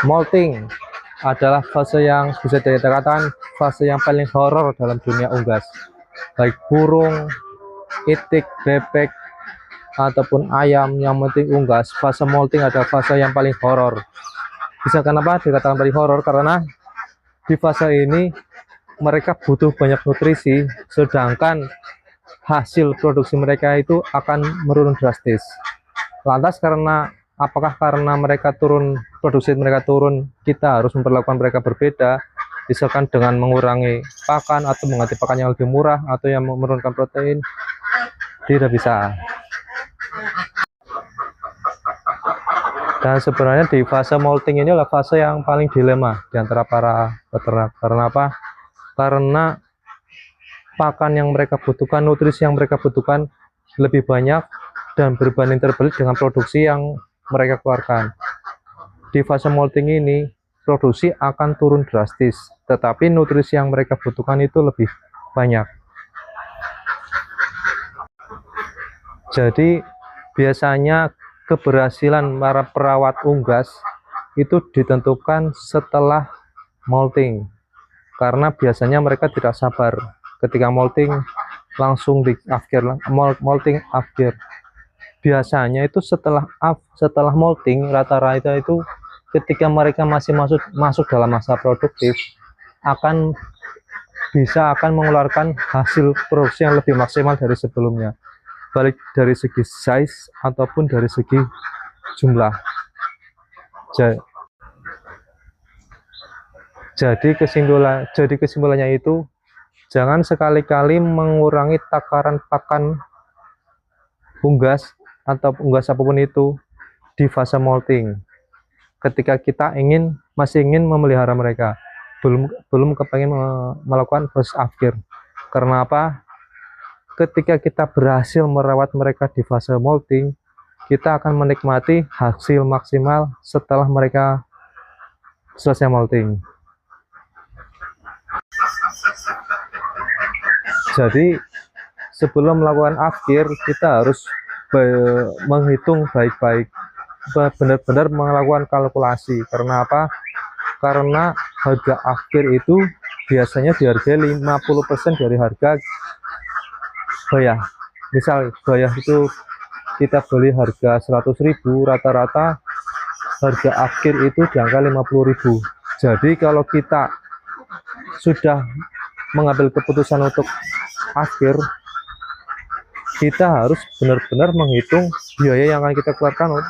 Molting adalah fase yang bisa dikatakan fase yang paling horor dalam dunia unggas. Baik burung, itik, bebek, ataupun ayam yang penting unggas, fase molting adalah fase yang paling horor. Bisa kenapa dikatakan paling horor? Karena di fase ini mereka butuh banyak nutrisi, sedangkan hasil produksi mereka itu akan menurun drastis. Lantas apakah karena mereka turun, produksi mereka turun, kita harus memperlakukan mereka berbeda, misalkan dengan mengurangi pakan atau mengganti pakan yang lebih murah atau yang menurunkan protein? Tidak bisa. Dan sebenarnya di fase molting ini adalah fase yang paling dilema di antara para peternak. Karena apa? Karena pakan yang mereka butuhkan, nutrisi yang mereka butuhkan lebih banyak dan berbanding terbalik dengan produksi yang mereka keluarkan. Di fase molting ini, produksi akan turun drastis, tetapi nutrisi yang mereka butuhkan itu lebih banyak. Jadi, biasanya keberhasilan para perawat unggas itu ditentukan setelah molting, karena biasanya mereka tidak sabar ketika molting langsung di afkir, molting afkir. Biasanya itu setelah molting, rata-rata itu ketika mereka masih masuk dalam masa produktif akan mengeluarkan hasil produksi yang lebih maksimal dari sebelumnya, baik dari segi size ataupun dari segi jumlah. Jadi kesimpulannya itu, jangan sekali-kali mengurangi takaran pakan unggas atau unggas apapun itu di fase molting. Ketika kita masih ingin memelihara mereka, belum kepengen melakukan proses afkir. Karena apa? Ketika kita berhasil merawat mereka di fase molting, kita akan menikmati hasil maksimal setelah mereka selesai molting. Jadi sebelum melakukan afkir, kita harus menghitung baik-baik, benar-benar melakukan kalkulasi. Karena apa? Karena harga afkir itu biasanya dihargai 50% dari harga bayah. Misal bayah itu kita beli harga 100.000, rata-rata harga afkir itu di angka 50.000. Jadi kalau kita sudah mengambil keputusan untuk afkir, kita harus benar-benar menghitung biaya yang akan kita keluarkan